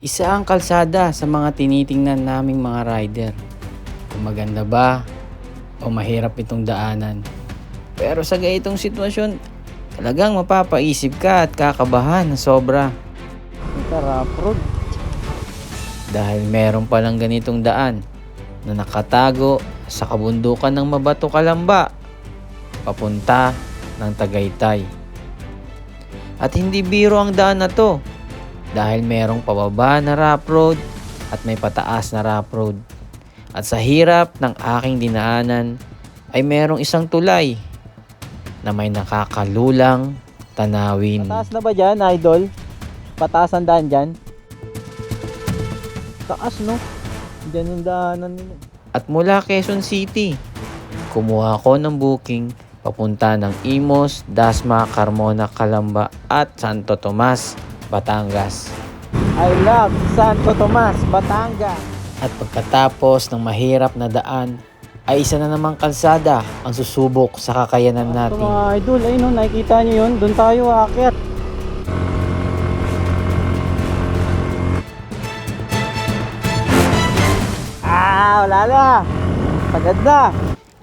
Isa ang kalsada sa mga tinitingnan naming mga rider. Kung maganda ba o mahirap itong daanan. Pero sa ganitong sitwasyon, talagang mapapaisip ka at kakabahan na sobra. Rough road. Dahil meron palang ganitong daan na nakatago sa kabundukan ng Mabato Calamba papunta ng Tagaytay. At hindi biro ang daan na to. Dahil merong pababa na rough road at may pataas na rough road. At sa hirap ng aking dinaanan ay merong isang tulay na may nakakalulang tanawin. Pataas na ba dyan, idol? Pataas ang daan dyan? Taas, no? Dyan yung daanan nila. At mula Quezon City, kumuha ko ng booking papunta ng Imos, Dasma, Carmona, Calamba at Santo Tomas, Batangas. I love Santo Tomas, Batangas. At pagkatapos ng mahirap na daan, ay isa na namang kalsada ang susubok sa kakayanan Ito natin. mga idol, ayun no, nakikita nyo yun? Doon tayo aakyat. Wala na. Pagad na.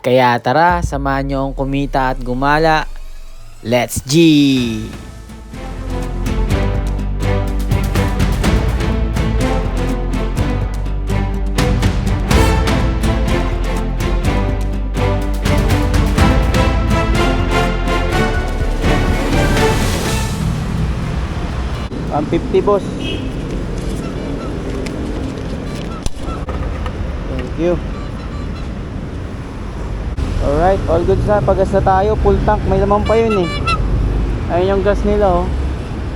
Kaya tara, samahan niyo akong kumita at gumala. Let's G! Ang 50 boss. Thank you. Alright, all good na. Pagas na tayo. Full tank. May laman pa yun eh. Ayun yung gas nila oh.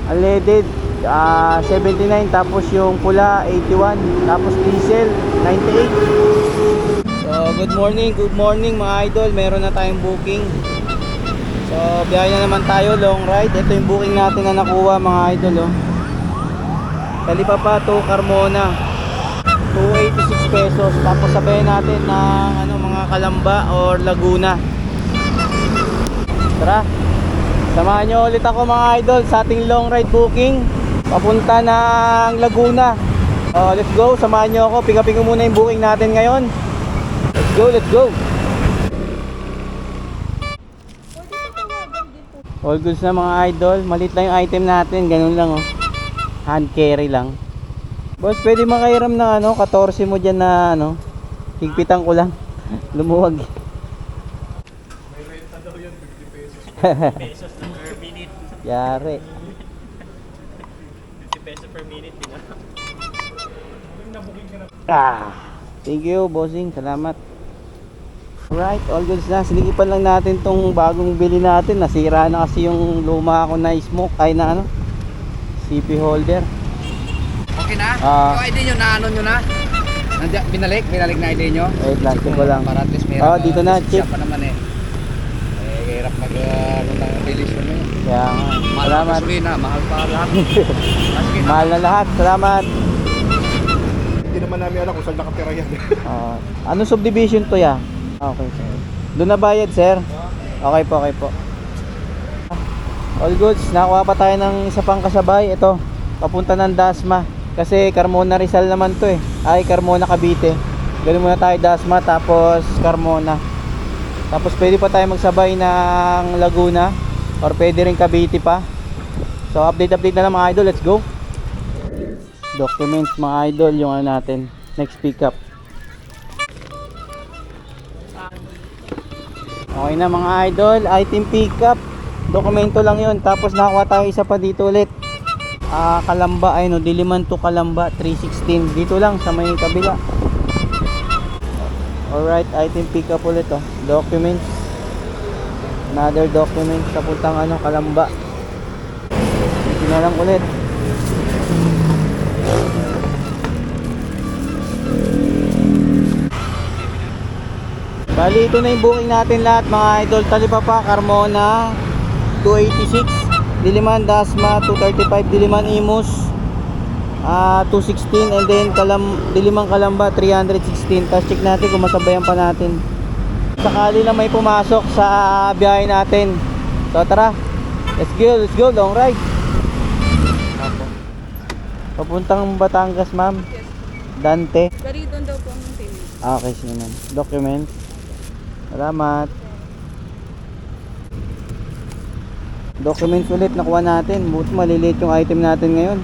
Unleaded 79. Tapos yung pula 81. Tapos diesel 98. So good morning mga idol. Meron na tayong booking. So biyahe na naman tayo, long ride. Ito yung booking natin na nakuha mga idol oh. Talipapa to Carmona 286 pesos. Tapos sabayan natin ng mga Calamba or Laguna. Tara, samahan nyo ulit ako mga idol sa ating long ride booking papunta ng Laguna. Let's go, samahan nyo ako. Pick upin ko muna yung booking natin ngayon. Let's go. All goods na mga idol. Malit lang yung item natin. Ganun lang oh. Hand carry lang. Boss, pwede makairam ng 14 mo dyan na higpitan ko lang. Lumuwag. May renta daw yun, 50 pesos. Pesos Per minute. Yari. 50 pesos per minute. Nabuking ka na. Thank you, bossing. Salamat. Alright, all goods na. Sinikipan lang natin tong bagong bili natin. Nasira na kasi yung luma ko na smoke. Ay na CP holder. Okay na? Yung ID nyo, naano nyo na? Binalik na ID nyo? Wait lang, check ko lang. Para at least may Dito na, check. pa naman eh. Hirap ng release mo yun. Kaya nga. Mahal pa Salamat. gasolina, mahal pa lahat. Mahal na lahat. Salamat. Hindi naman namin alam kung saan nakatira yan. Anong subdivision to ya? Okay, sir. Doon na bayad, sir? Okay po. All goods. Nakuha pa tayo ng isa pang kasabay. Ito, papunta ng Dasma. Kasi Carmona Rizal naman to eh. Ay, Carmona Cavite. Ganun muna tayo Dasma, tapos Carmona. Tapos pwede pa tayo magsabay ng Laguna. Or pwede rin Cavite pa. So update na lang mga idol. Let's go. Documents mga idol, yung natin. Next pickup. Okay na mga idol, item pickup. Dokumento lang yun. Tapos nakakuha tayo isa pa dito ulit. Calamba, Diliman to Calamba 316. Dito lang sa may kabila. Alright, item pickup ulit oh. Documents. Another documents sa puntang Calamba. Dito na lang ulit. Bali, ito na yung booking natin lahat mga idol. Talipapa, Carmona 286, Diliman, Dasma 235, Diliman, Imos 216, and then Diliman, Calamba 316. Tapos check natin kung masabayan pa natin. Sakali na may pumasok sa biyahe natin. So tara, let's go, long ride. Papuntang Batangas, ma'am. Yes. Dante. Gariton daw po ang payment. Okay, sige ma'am. Document. Salamat. Documents ulit nakuha natin. Buti maliliit yung item natin ngayon.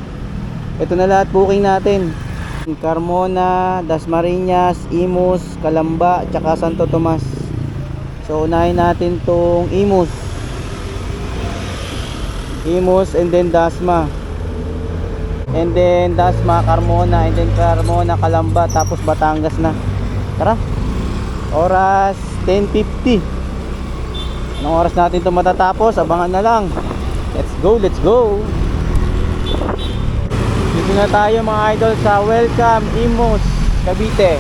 Ito na lahat booking natin. Carmona, Dasmariñas, Imus, Calamba, tsaka Santo Tomas. So unahin natin tong Imus. Imus and then Dasma. And then Dasma, Carmona, and then Carmona, Calamba, tapos Batangas na. Tara. Oras 10:50. Anong oras natin ito matatapos? Abangan na lang. Let's go, let's go. Dito na tayo mga idol sa Welcome Imus, Cavite.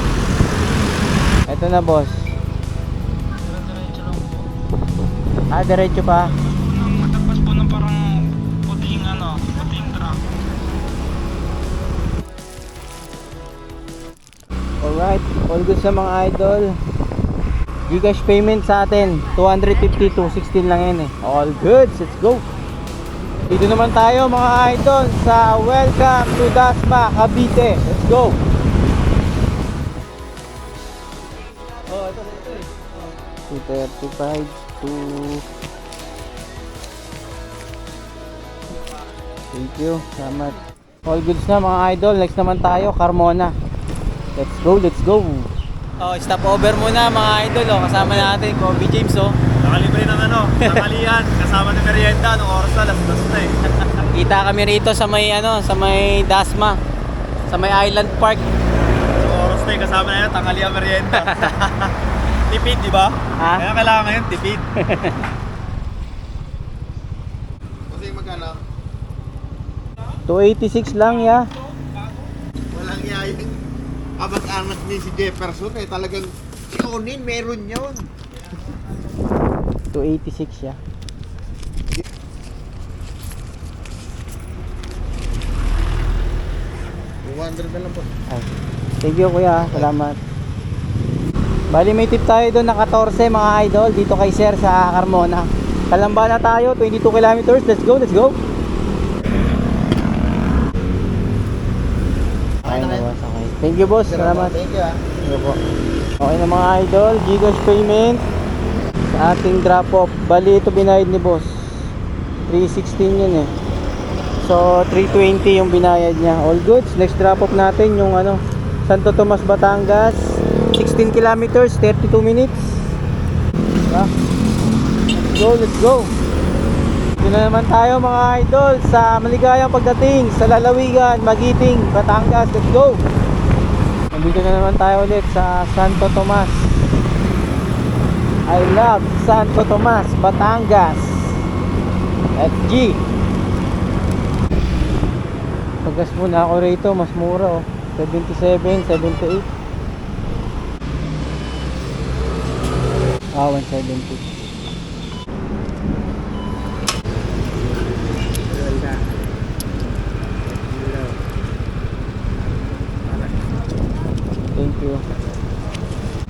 Ito na boss. Diretso pa. Matagpas po ng parang puting truck. Alright, all good sa mga idol. Gcash payment sa atin 250 to 16 lang yan eh. All good, let's go. Dito naman tayo mga idol sa Welcome to Dasma, Cavite. Let's go. Oh, ito eh. 235 to... Thank you, salamat. All goods na mga idol. Next naman tayo, Carmona. Let's go, let's go. Oh, stop over muna mga idol. Oh, kasama natin Kobe James oh. Nakalibre ng nakalian. Kasama ng merienda. Anong oras na? Alas 2 na eh. Kita kami rito sa may sa may Dasma. Sa may Island Park. Anong oras na eh. Kasama na yun. Tanghalian merienda. Tipid, di ba? Ha? Kaya kailangan ngayon, tipid. Kasi magkano? 286 lang ya. Walang yayang amat-amat ni si Jefferson eh. Talagang si Onin meron yun. 286 ya. $200 na lang po. Ay. Thank you kuya, salamat. Bali may tip tayo doon na 14 mga idol dito kay Sir sa Carmona. Kalamba na tayo, 22 kilometers. Let's go, let's go. Okay na boss, okay. Thank you boss, salamat. Thank you ah. Thank you po. Okay na mga idol, Gcash payment sa ating drop off. Bali ito binayad ni boss 316 yun eh. So 320 yung binayad niya. All goods. Next drop off natin yung Santo Tomas, Batangas, 16 kilometers, 32 minutes. Diba? Let's go, let's go. Dito na naman tayo mga idol sa maligayang pagdating sa Lalawigan, Magiting, Batangas. Let's go. Nandito na naman tayo ulit sa Santo Tomas. I love Santo Tomas, Batangas. FG. Paggas muna ako rito, mas mura oh. 77, 78. 170. Thank you.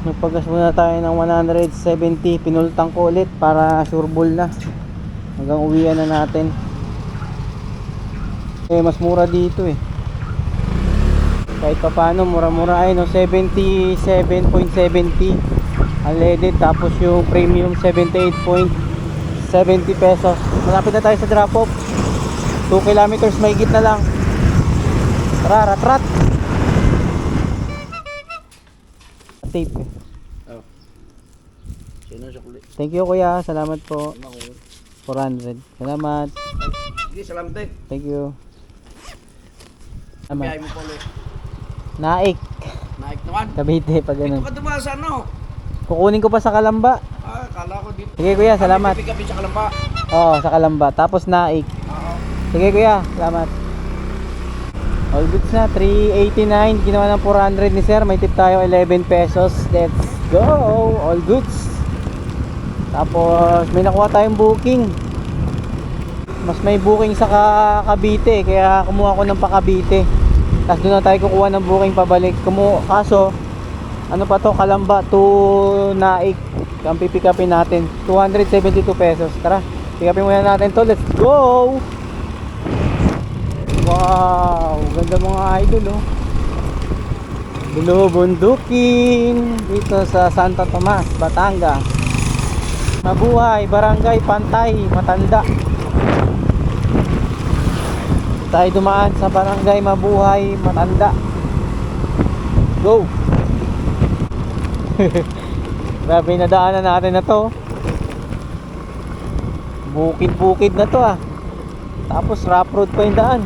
Magpagas muna tayo ng 170. Pinultang ko ulit para sureball na. Hanggang uwian na natin. Mas mura dito eh. Kahit pa paano, mura-mura ay 77.70 unleaded, tapos yung premium 78.70 pesos. Malapit na tayo sa drop off. 2 kilometers mahigit na lang. Tara, rat-rat. Tape eh. Oh. Sino siya kulit? Thank you kuya, salamat po. 400. Salamat. Sige, salamat din. Thank you. Biyay Salamat. mo po ulit. Naik. Naik naman. Cavite pag Dito ganun. ka dumaan sa Kukunin ko pa sa Kalamba. Kala ko dito. Sige kuya, salamat. Pick upin sa Kalamba. Oo, sa Kalamba. Tapos Naik. Oo. Sige kuya, salamat. All goods na, 389. Ginawa ng 400 ni sir. May tip tayo, 11 pesos. Let's go. All goods. Tapos may nakuha tayong booking. Mas may booking sa Cavite, kaya kumuha ko ng pa-Cavite. Tapos doon na tayo kukuha ng booking pabalik. Kaso ano pa to, Kalamba to Naik. Ang pipick upin natin 272 pesos. Tara, pick upin muna natin to. Let's go. Wow, ganda mga idol oh. Bulubundukin dito sa Santo Tomas, Batangas. Mabuhay, Barangay Pantay, Matanda. Tayo dumaan sa Barangay Mabuhay, Matanda. Go! Grabe na daanan natin na to. Bukid-bukid na to ah. Tapos rough road pa yung daan.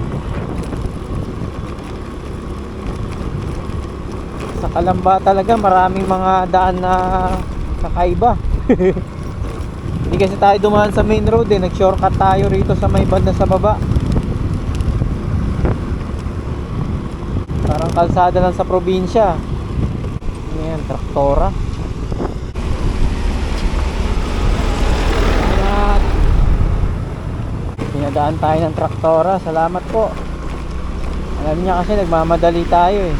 Sa Kalamba talaga maraming mga daan na kakaiba. Hindi kasi tayo dumaan sa main road eh. Nag-shortcut tayo rito sa may banda sa baba. Parang kalsada lang sa probinsya. Ayan, traktora. At pinadaan tayo ng traktora. Salamat po. Alam niya kasi nagmamadali tayo eh.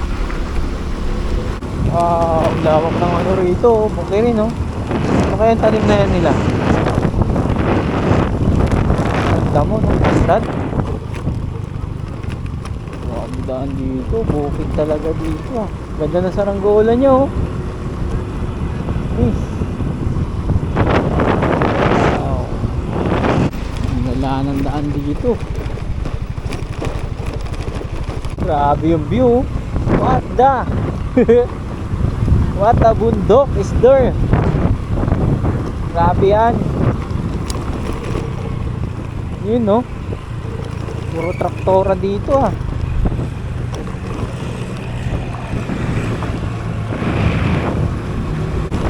Wow, ang lawak ng ano rito. Okay rin no. Ano kaya yung tanim na yan nila? Ang damo no, pastad. Wow, ang daan dito. Bukid talaga dito ah. Ganda na saranggola nyo. Peace. Wow. Nalaan ang daan dito. Grabe yung view. What the? What a bundok is there. Grabe yan. Yun no. Puro traktora dito ah.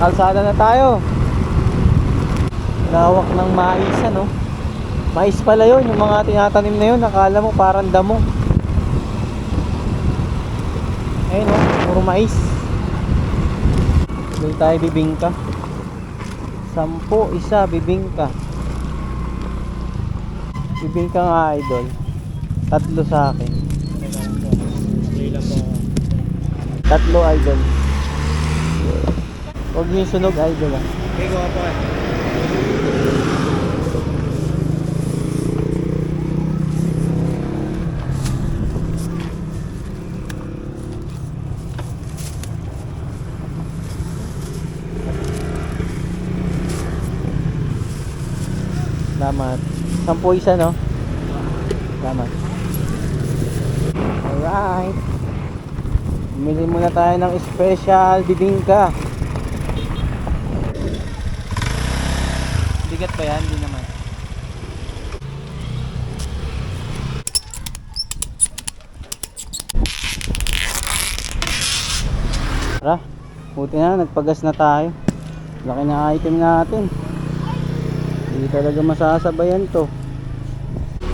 Kalsada na tayo. Lawak ng mais no. Mais pala yun. Yung mga tinatanim na yun. Nakala mo parang damo. Ayun no. Puro mais. Doon tayo bibingka. 10 isa bibingka. Bibingka nga idol. 3 sa akin. 3 idol. Huwag niyo sunog idol ah. Okay, go po. Salamat. 10 isa no? Salamat. Alright. Bumili muna tayo ng special bibingka. Bigat ba yan? Hindi naman. Tara, buti na, nagpagas na tayo. Laki na item natin. Hindi talaga masasabayan to.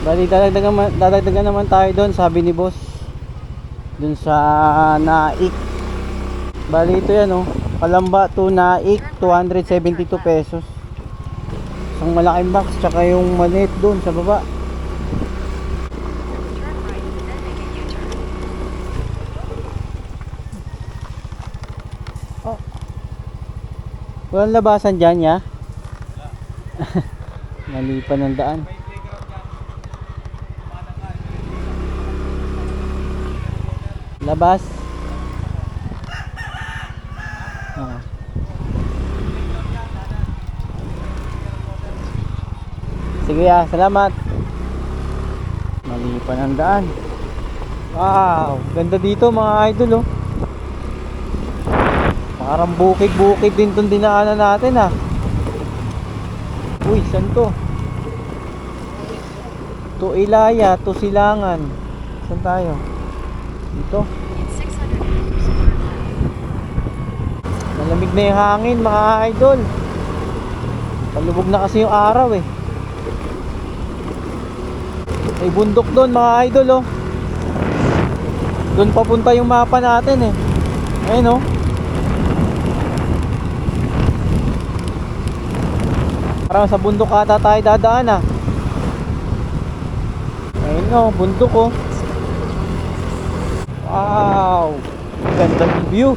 Bali dadagdagan naman tayo doon, sabi ni boss. Doon sa Naik. Bali ito yan oh. Kalamba to Naik, 272 pesos. Isang malaking box tsaka yung maliit doon sa baba. Oh. Walang labasan dyan ya. Mali pa ng daan. Labas. Ah. Sige salamat. Mali pa ng daan. Wow, ganda dito mga idol oh. Parang bukid-bukid din itong dinaanan natin ah. Uy, saan to? To Ilaya, to Silangan. Saan tayo? Dito. Malamig na yung hangin mga idol. Palubog na kasi yung araw eh. May bundok doon mga idol oh. Doon papunta yung mapa natin eh. Ayun oh. Parang sa bundok ata tayo dadaan ah. Ayun o, bundok oh. Wow, ganda ng view.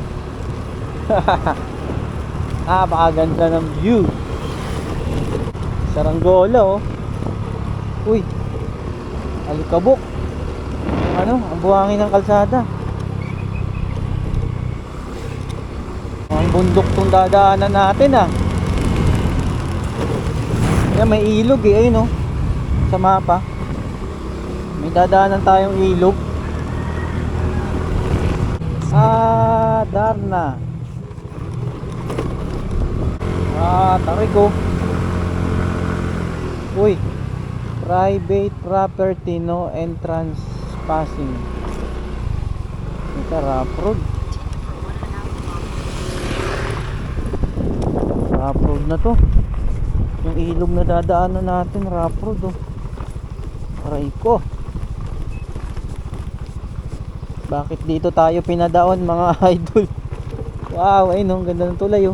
Baka ganda ng view. Saranggola oh. Uy, alikabok. ang buhangin ng kalsada. Ang bundok tong dadaanan natin Yan, may ilog ayun sa mapa. May dadaanan tayong ilog. Darna. Tarik Uy, private property, no entrance passing. Ito, rough road. Rough road na to. Yung ilog na dadaanan natin, rough road Aray ko. Bakit dito tayo pinadaon, mga idol? Wow, ayun ang ganda ng tulay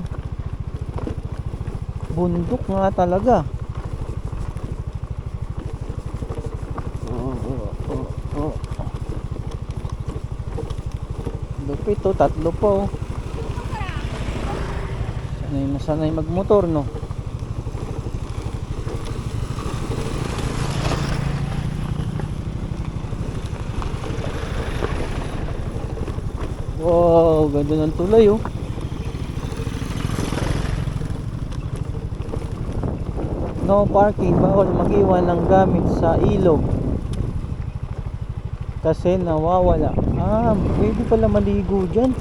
Bundok nga talaga. Lupit tatlo pa Sanay na sanay magmotor Wow, ganda ng tulay No parking, bawal mag-iwan ng gamit sa ilog kasi nawawala. Pwede pala maligo dyan.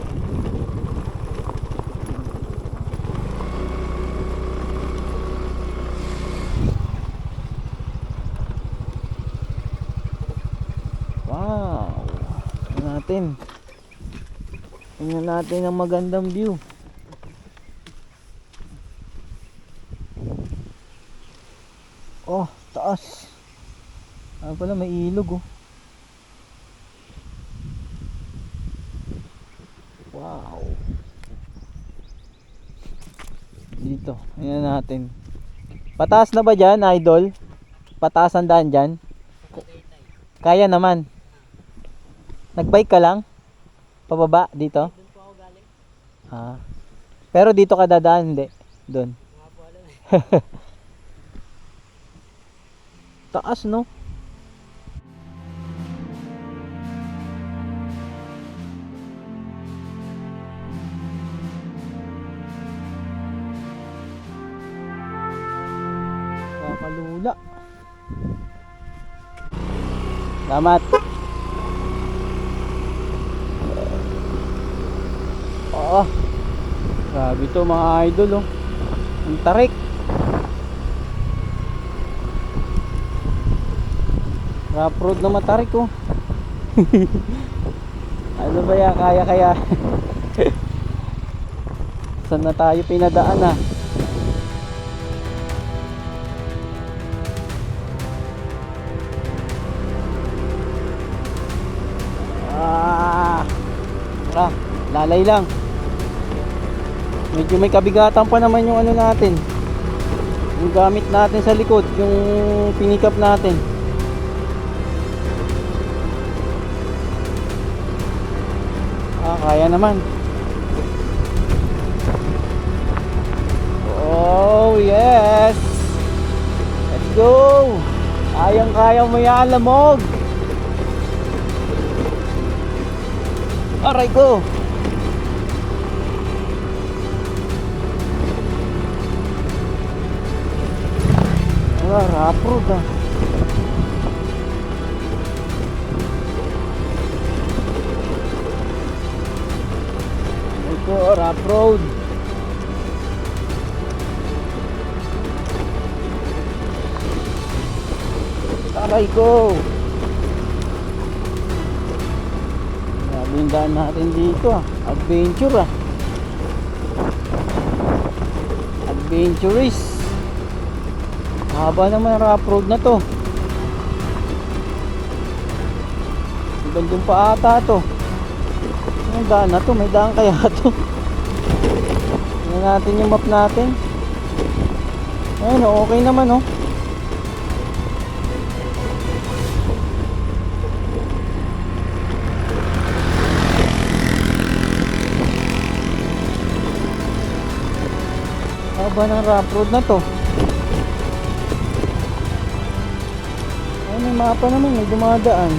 Wow, tingnan natin ang magandang view. Taas. Pala may ilog Wow. Dito, tingnan natin. Pataas na ba dyan, idol? Pataas ang daan dyan? Kaya naman. Nagbike ka lang? Pababa dito? Pero dito ka dadaan, hindi? Doon. Taas no? Kakalula. Salamat. Grabe to mga idol Ang tarik. Rough road na matarik Ano ba yan? Kaya Saan na tayo pinadaan lalay lang. Medyo may kabigatan pa naman yung natin. Yung gamit natin sa likod, yung pinikap natin. Kaya naman. Oh yes, let's go. Kayang-kaya mo yan, lamog. Aray ko. Rough road Ito, rough road. Aray ko. Yung daan natin dito adventure adventurous. Haba naman ang rough road na to. Bandung pa ata to. Yung daan na to, may daan kaya to. Tingnan natin yung map natin. Ayun okay naman Haba ng rough road na to. Ay, may mapa naman, may dumadaan.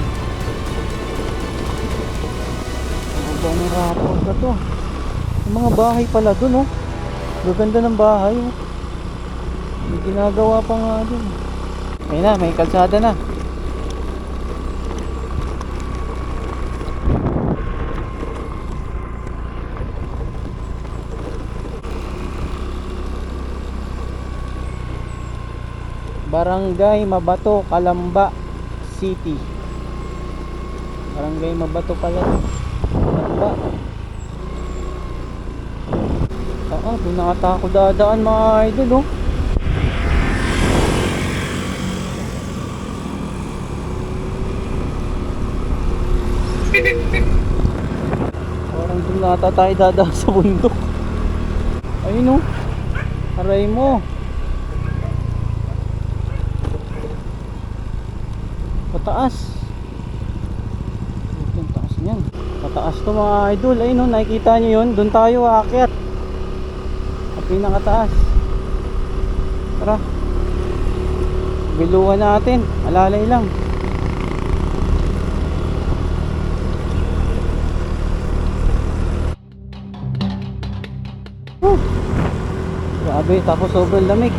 Ganda ng rapor na to. Yung mga bahay pala dun, oh. Gaganda ng bahay, oh. May ginagawa pa nga dun. Ayun na, may kalsada na. Barangay Mabato, Calamba City. Barangay Mabato pala. Calamba. Doon nakata ako dadaan mga idol, oh. Parang doon nata tayo dadaan sa bundok. Ayun, oh. Aray mo. Pataas. Ang taas niyan. Pataas to mga idol. Ayun, oh, nakikita nyo yun. Doon tayo aakyat. Ang pinakataas. Tara. Biluhan natin. Alalay lang. Grabe, tapos sobrang lamig.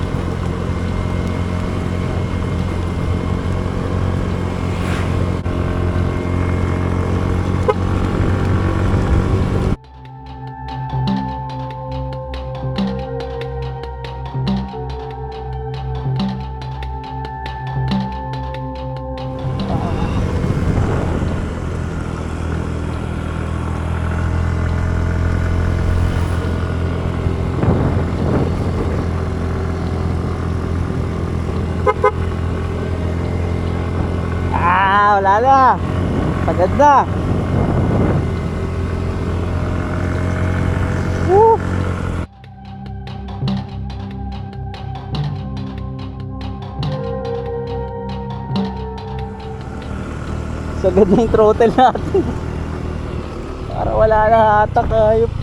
Wala na. Sagad na. Woo! Sagad na yung throttle natin. Para wala na hatak, ayop.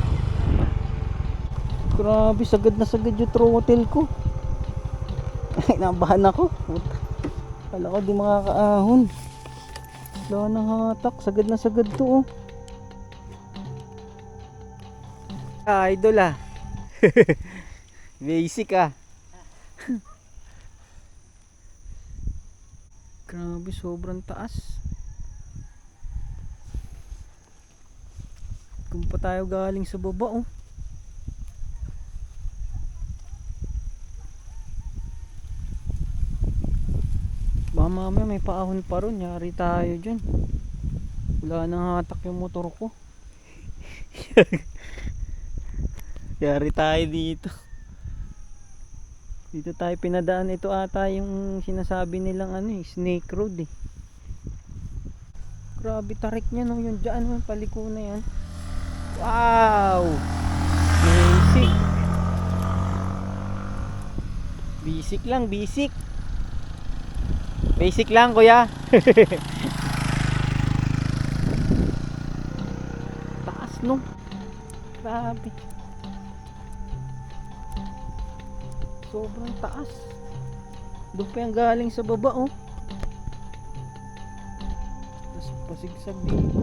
Grabe, sagad na sagad yung throttle ko. Ay, nabahan ako. Puta. Kala ko di makakaahon. Wala nang hatak, sagad na sagad to, oh. Idol, ah. Basic, ah. Grabe, sobrang taas. Kung pa tayo galing sa baba, oh. Baka mamaya may paahon pa ron. Yari tayo dyan. Wala nang hatak yung motor ko. Yari tayo dito. Dito tayo pinadaan. Ito ata yung sinasabi nilang ano, Snake Road, eh. Grabe tarik niya, no. Yung dyan, no, paliko na yan. Wow! Basic. Basic lang, basic. Basic lang, kuya. Taas, no. Grabe. Sobrang taas. Doon pa yung galing sa baba, oh. Tapos pasigsag dito.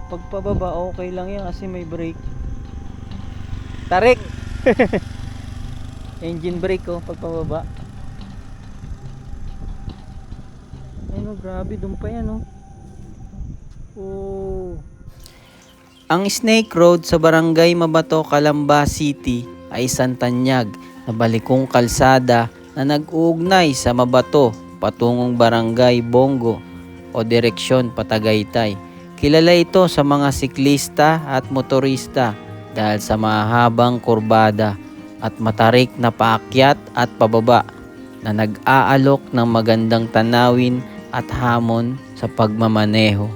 Pagpababa, okay lang yan kasi may brake. Tarik. Engine brake, oh, pagpababa. Ayun, oh, grabe, doon pa yan, oh. Oh. Ang Snake Road sa Barangay Mabato, Calamba City ay isang tanyag na balikong kalsada na nag-uugnay sa Mabato patungong Barangay Bongo o direksyon Patagaytay. Kilala ito sa mga siklista at motorista dahil sa mahabang kurbada at matarik na paakyat at pababa na nag-aalok ng magandang tanawin at hamon sa pagmamaneho.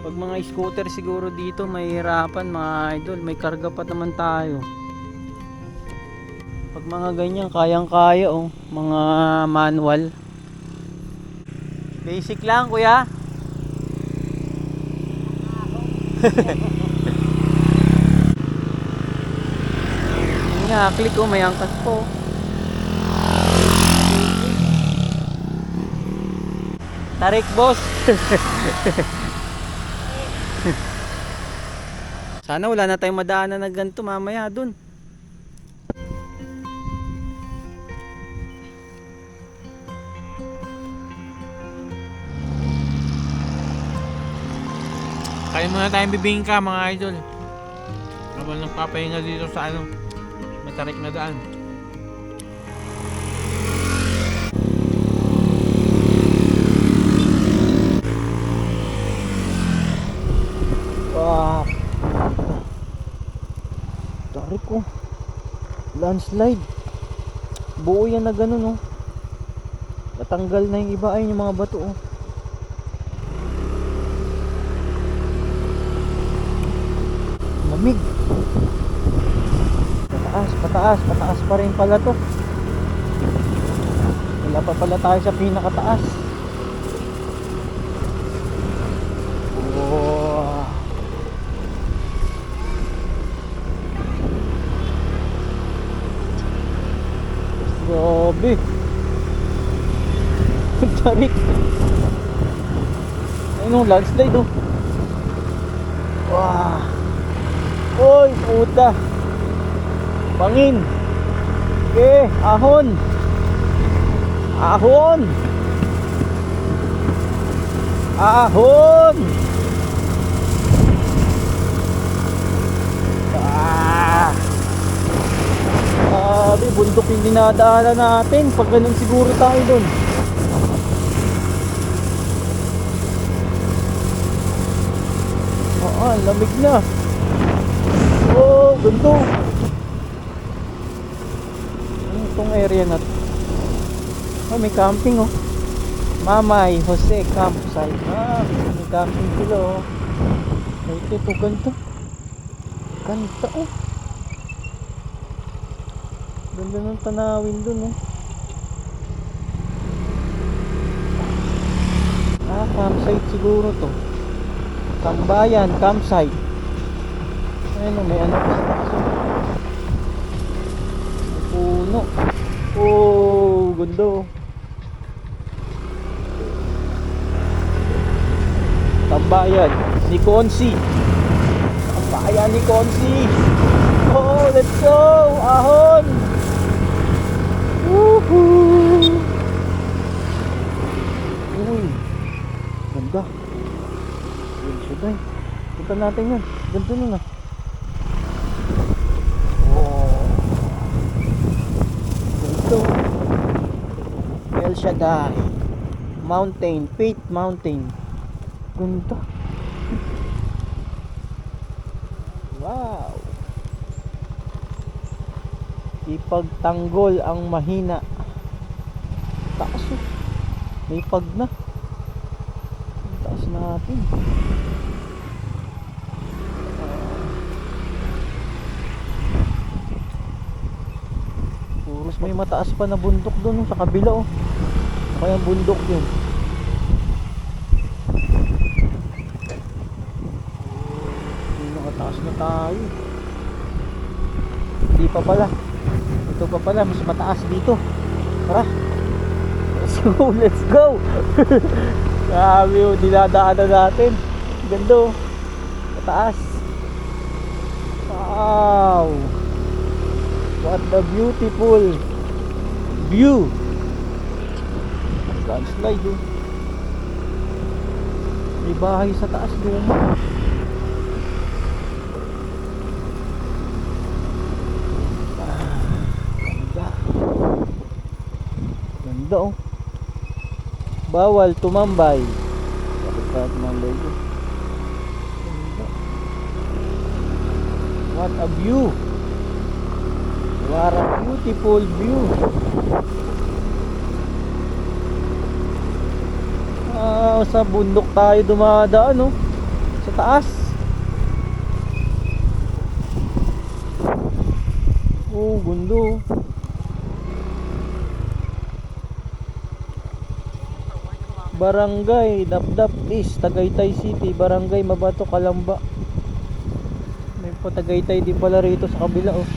Pag mga scooter siguro dito mahihirapan mga idol, may karga pa naman tayo. Pag mga ganyan kayang-kaya, oh, mga manual. Basic lang, kuya. Nga, click, oh, may angkas po. Tarik, boss. Sana wala na tayong madaanan na ganito mamaya dun. Kaya muna tayong bibingka mga idol. Habang nagpapahinga dito sa matarik na daan. Wow. Tarik ko. Landslide. Buo yan na ganun, oh. Natanggal na yung iba. Ayun yung mga bato, oh. Lamig. Pataas pa rin pala to. Wala pa pala tayo sa pinakataas. Wow. Grabe. Tarik. Ayun, landslide, oh. Wow. Oy, puta. Bangin. Okay, ahon. Ahon. Ahon. Sabi, bundok yung dinadaanan natin. Pag ganun siguro tayo dun. Lamig na. Oh, ganito. Itong area na to. Oh, may camping, oh. Mamay Jose Campsite. May camping sila, oh. Ito, ganito. Ganda, oh. Ganda ng tanawin dun, oh. Campsite siguro to. Tambayan, campsite. Ayun, may ano pa sa taas, oh. May puno. Oh, ganda, oh. Tambayan ni Konsi. Tambayan ni Konsi. Oh, let's go. Ahon. Woohoo. Uy, ganda. Yun siya, day. Punta natin yan. Ganda nun, ah. Ito El Shaddai Mountain, Faith Mountain. Ganda. Wow. Ipagtanggol ang mahina. Taas, oh. May pag na. Taas natin. Mas may mataas pa na bundok doon, sa kabila, oh. Kaya bundok yun. Nakataas na tayo. Hindi pa pala. Ito pa pala, mas mataas dito. Tara. Let's go, let's go. Grabe, oh, dinadaanan natin. Ganda, oh. Mataas. Wow. What a beautiful view. Landslide, oh. May bahay sa taas, luma. Ganda. Ganda, oh. Bawal tumambay. Bakit pa tumambay ko? Ganda. What a view. What a beautiful view. Sa bundok tayo dumadaan, no? Sa taas. Oh, gundo. Barangay Dapdap East, Tagaytay City. Barangay Mabato, Calamba. May po Tagaytay din pala rito sa kabila, oh.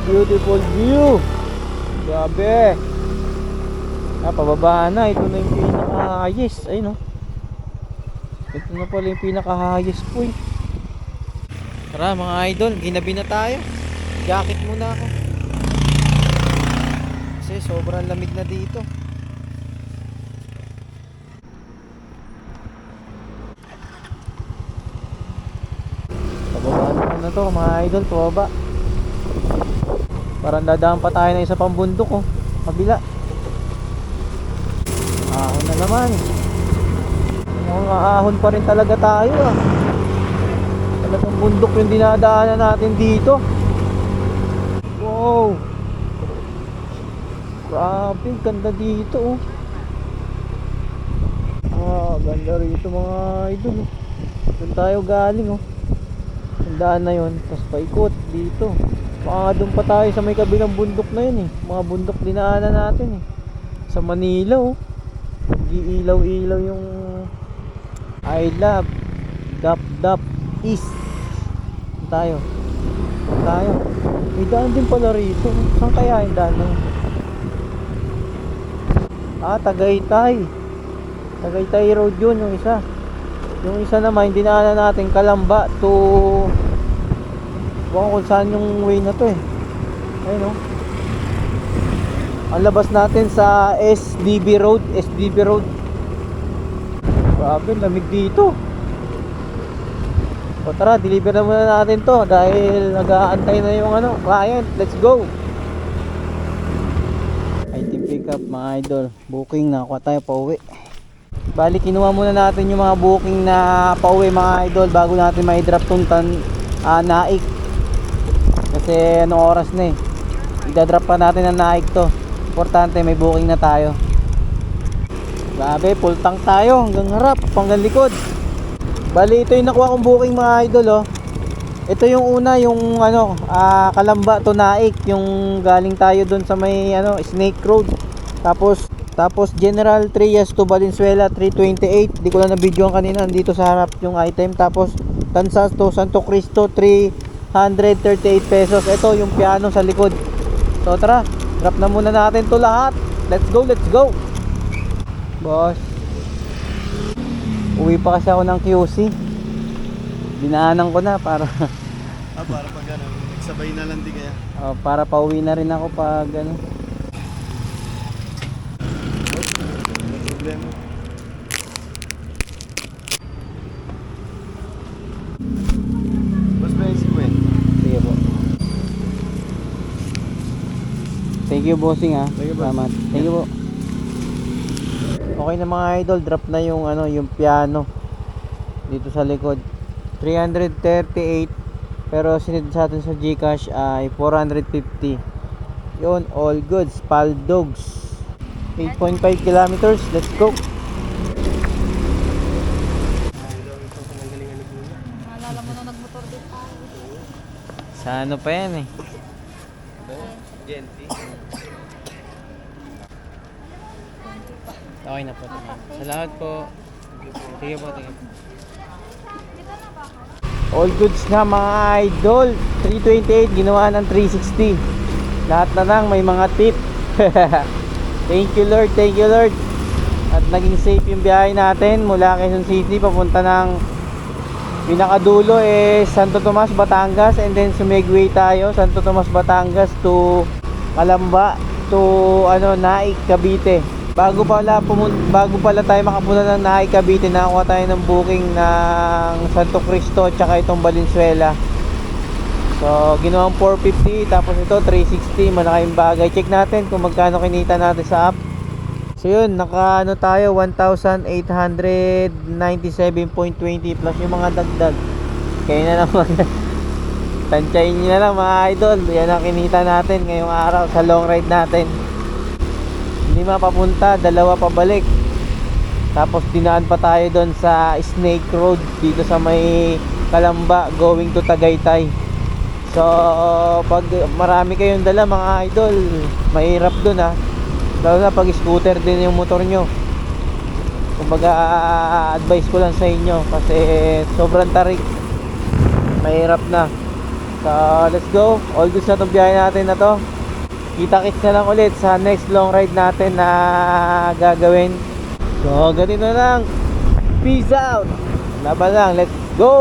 beautiful view. Grabe. Pababa na. Ito na yung pinaka-highest. Ayun, oh. Ito na pala yung pinaka-highest point. Tara mga idol, ginabi na tayo. Jacket muna ako. Kasi sobrang lamig na dito. Pababa na to mga idol, pababa. Parang dadaan pa tayo ng isa pang bundok, oh. Kabila. Ahon na naman. Mukhang aahon pa rin talaga tayo, ah. Talagang bundok yung dinadaanan natin dito. Wow. Grabe, ganda dito, oh. Ganda rito mga idol, oh. Doon tayo galing, oh. Yung daan na yun, tapos paikot dito. Baka doon pa tayo sa may kabilang bundok na yun, eh. Mga bundok dinaanan natin, eh. Sa Manila, oh. Giilaw-ilaw yung I love Dap East. Tayo. May daan din pala rito. Saan kaya yung daan na yun? Tagaytay. Tagaytay Road yun, yung isa. Yung isa naman, dinaanan natin Kalamba to... Baka kung saan yung way na to, eh. Ayun, oh. Ang labas natin sa SDB Road. Grabe, lamig dito. O tara, deliver na muna natin to dahil nag-aantay na yung client. Let's go. Item pick up mga idol. Booking, nakakuha tayo pauwi. Bali, kinuha muna natin yung mga booking na pauwi mga idol bago natin mai-drop tong Naik. Kasi anong oras na, eh. Idadrop pa natin ang Naik to. Importante may booking na tayo. Grabe, full tank tayo hanggang harap, hanggang likod. Bali, ito yung nakuha kong booking mga idol, oh. Ito yung una, yung Kalamba to Naik, yung galing tayo dun sa may Snake Road. Tapos General Trias to Valenzuela 328. Di ko lang na videoan kanina, dito sa harap yung item. Tapos Tansas to Santo Cristo 338 pesos. Ito yung piano sa likod. So tara, drop na muna natin to lahat. Let's go. Boss, uwi pa kasi ako ng QC. Dinaanan ko na para Para pag nagsabay na lang din kaya. para pauwi na rin ako pag Problema. Mas ba yung 50? Sige po. Thank you bossing, ha. Thank you, boss. Salamat. Thank you po. Okay na mga idol, drop na yung yung piano dito sa likod. 338 pero sinid sa atin sa GCash ay 450. Yun, all goods, Paldogs. 8.5 kilometers, let's go. Naalala mo na nagmotor din tayo. Sa ano pa yan, eh. Okay na po. Salamat po. Sige po. All goods na mga idol. 328 ginawa ng 360. Lahat na lang may mga tip. Thank you Lord. At naging safe yung biyahe natin mula Quezon City papunta ng pinakadulo Santo Tomas, Batangas, and then sumegway tayo Santo Tomas, Batangas to Kalamba to Naik, Cavite. Bago pala tayo makapunta ng Naik, Cavite, nakakuha tayo ng booking ng Santo Cristo tsaka itong Valenzuela. So ginawang 450 tapos ito 360, malaking bagay. Check natin kung magkano kinita natin sa app. So yun, tayo 1,897.20 plus yung mga dagdag. Kaya na naman tansyahin nyo na lang mga idol. Yan ang kinita natin ngayong araw sa long ride natin. 5 papunta, 2 pabalik. Tapos dinaan pa tayo doon sa Snake Road dito sa may Kalamba going to Tagaytay. So pag marami kayong dala mga idol, mahirap doon, ha. Lalo na pag scooter din yung motor nyo. Kumbaga advice ko lang sa inyo kasi sobrang tarik, mahirap na. So, let's go. All good sa itong biyahe natin na to. Kita-kits na lang ulit sa next long ride natin na gagawin. So, ganito na lang. Peace out. Laban lang. Let's go!